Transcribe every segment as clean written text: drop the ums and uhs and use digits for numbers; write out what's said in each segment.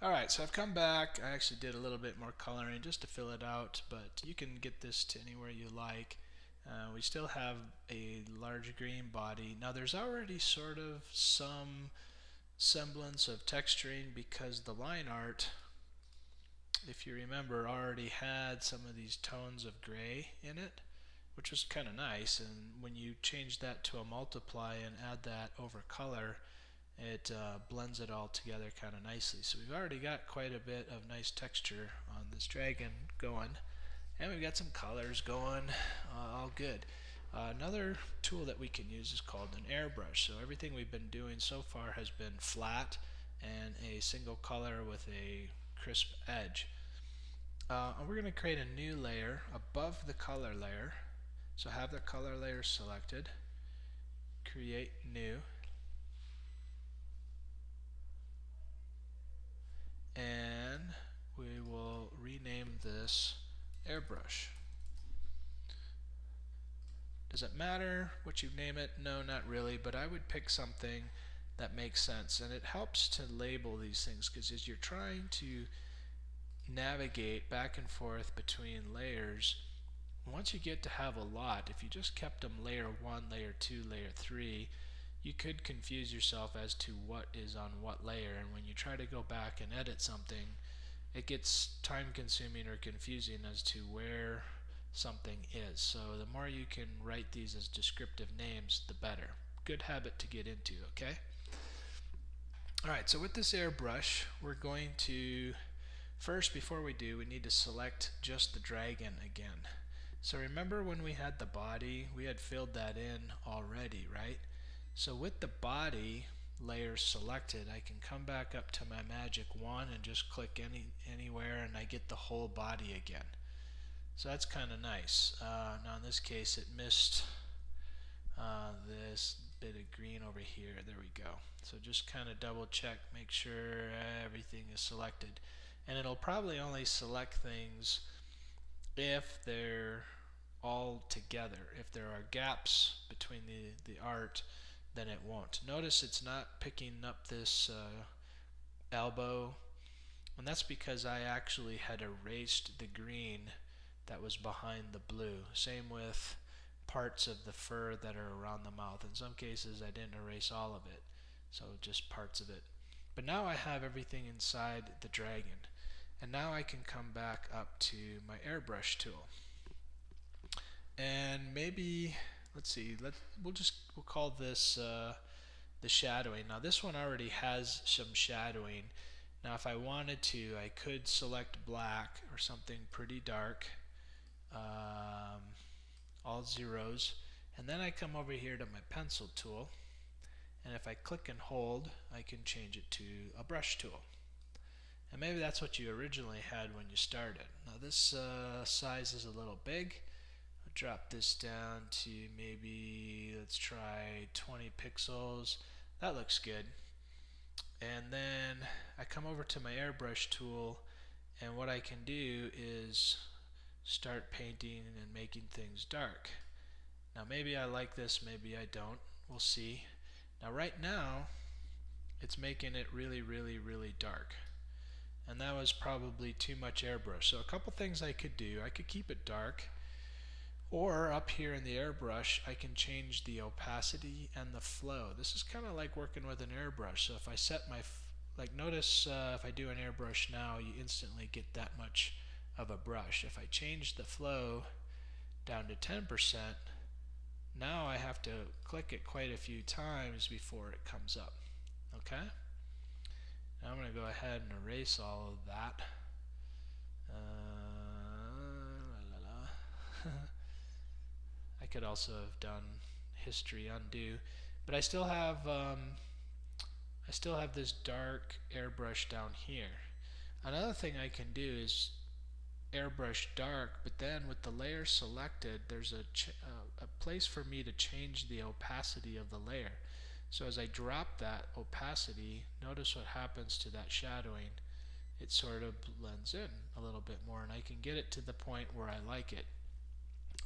Alright, so I've come back. I actually did a little bit more coloring just to fill it out, but you can get this to anywhere you like. We still have a large green body. Now there's already sort of some semblance of texturing because the line art, if you remember, already had some of these tones of gray in it, which was kind of nice. And when you change that to a multiply and add that over color, it blends it all together kind of nicely. So we've already got quite a bit of nice texture on this dragon going, and we've got some colors going, all good. Another tool that we can use is called an airbrush. So everything we've been doing so far has been flat and a single color with a crisp edge. And we're going to create a new layer above the color layer. So have the color layer selected, create new, and we will rename this airbrush. Does it matter what you name it? No, not really, but I would pick something that makes sense, and it helps to label these things because as you're trying to navigate back and forth between layers, once you get to have a lot, if you just kept them layer 1, layer 2, layer 3, you could confuse yourself as to what is on what layer, and when you try to go back and edit something, it gets time consuming or confusing as to where something is. So the more you can write these as descriptive names, the better. Good habit to get into, okay? Alright, so with this airbrush, we're going to, first before we do, we need to select just the dragon again. So remember when we had the body, we had filled that in already, right? So with the body layer selected, I can come back up to my magic wand and just click anywhere and I get the whole body again. So that's kind of nice. Now in this case it missed this bit of green over here. There we go. So just kind of double check, make sure everything is selected. And it'll probably only select things if they're all together. If there are gaps between the art, then it won't. Notice it's not picking up this elbow, and that's because I actually had erased the green that was behind the blue. Same with parts of the fur that are around the mouth. In some cases I didn't erase all of it, so just parts of it. But now I have everything inside the dragon, and now I can come back up to my airbrush tool. And maybe, let's see, we'll call this the shadowing. Now this one already has some shadowing. Now if I wanted to, I could select black or something pretty dark, all zeros, and then I come over here to my pencil tool, and if I click and hold, I can change it to a brush tool. And maybe that's what you originally had when you started. Now this size is a little big. I'll drop this down to maybe, let's try 20 pixels. That looks good. And then I come over to my airbrush tool, and what I can do is start painting and making things dark. Now maybe I like this, maybe I don't. We'll see. Now right now it's making it really, really, really dark. And that was probably too much airbrush. So a couple things I could do. I could keep it dark, or up here in the airbrush I can change the opacity and the flow. This is kind of like working with an airbrush. So if I set my, like notice if I do an airbrush now, you instantly get that much of a brush. If I change the flow down to 10%, now I have to click it quite a few times before it comes up. Okay? Now I'm going to go ahead and erase all of that. I could also have done history undo, but I still have this dark airbrush down here. Another thing I can do is airbrush dark, but then with the layer selected, there's a place for me to change the opacity of the layer. So as I drop that opacity, notice what happens to that shadowing. It sort of blends in a little bit more, and I can get it to the point where I like it.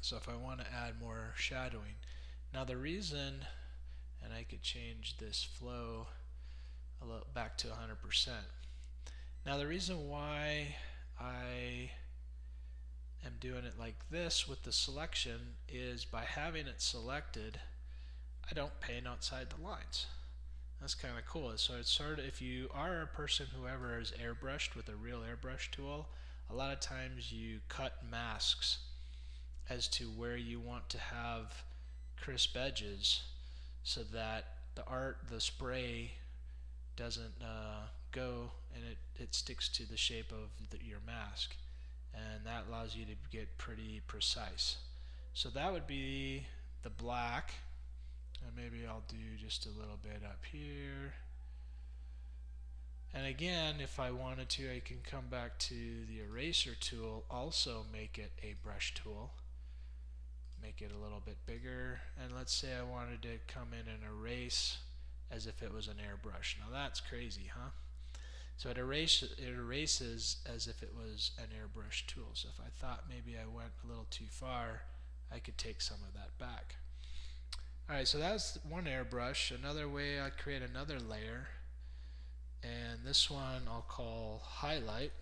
So if I want to add more shadowing, now the reason, and I could change this flow a little back to 100%. Now the reason why I am doing it like this with the selection is by having it selected, I don't paint outside the lines. That's kind of cool. So it's sort of, if you are a person who ever has airbrushed with a real airbrush tool, a lot of times you cut masks as to where you want to have crisp edges so that the spray doesn't go and it sticks to the shape of your mask, and that allows you to get pretty precise. So that would be the black, and maybe I'll do just a little bit up here. And again, if I wanted to, I can come back to the eraser tool, also make it a brush tool, make it a little bit bigger, and let's say I wanted to come in and erase as if it was an airbrush. Now that's crazy, huh? So it erases as if it was an airbrush tool. So if I thought maybe I went a little too far, I could take some of that back. Alright, so that's one airbrush. Another way I create another layer, and this one I'll call highlight.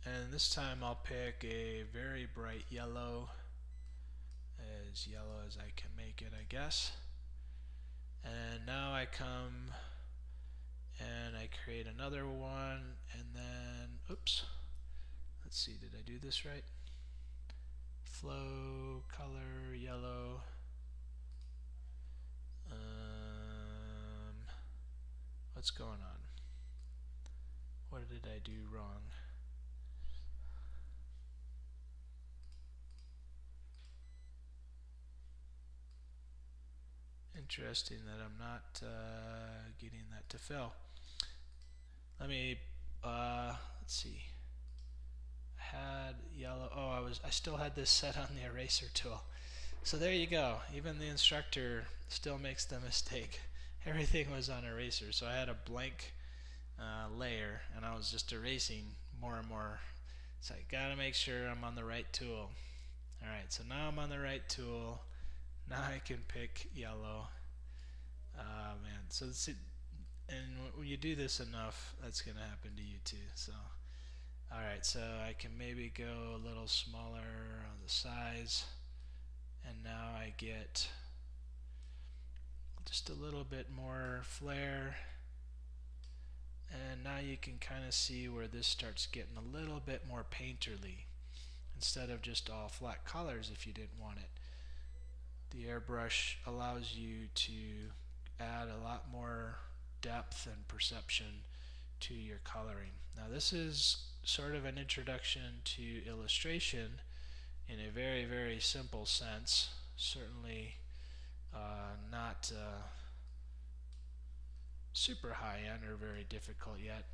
And this time I'll pick a very bright yellow as I can make it, I guess. And now I come and I create another one, and then, oops, let's see, did I do this right? Flow, color, yellow. What's going on? What did I do wrong? Interesting that I'm not getting that to fill. Let me, let's see. I had yellow. Oh, I still had this set on the eraser tool. So there you go. Even the instructor still makes the mistake. Everything was on eraser, so I had a blank layer, and I was just erasing more and more. So I gotta make sure I'm on the right tool. Alright, so now I'm on the right tool. Now I can pick yellow. Man, so and when you do this enough, that's gonna happen to you too. So, alright, so I can maybe go a little smaller on the size, and now I get just a little bit more flare, and now you can kind of see where this starts getting a little bit more painterly instead of just all flat colors if you didn't want it. The airbrush allows you to add a lot more depth and perception to your coloring. Now this is sort of an introduction to illustration in a very, very simple sense. Certainly not super high-end or very difficult yet,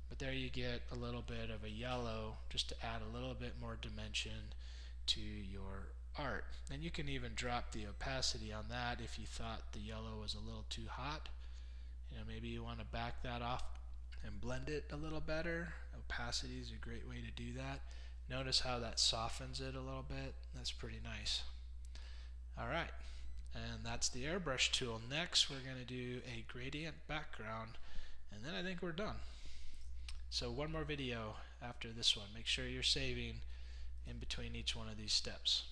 but there you get a little bit of a yellow just to add a little bit more dimension to your art. And you can even drop the opacity on that if you thought the yellow was a little too hot. You know, maybe you want to back that off and blend it a little better. Opacity is a great way to do that. Notice how that softens it a little bit. That's pretty nice. Alright, and that's the airbrush tool. Next we're going to do a gradient background, and then I think we're done. So one more video after this one. Make sure you're saving in between each one of these steps.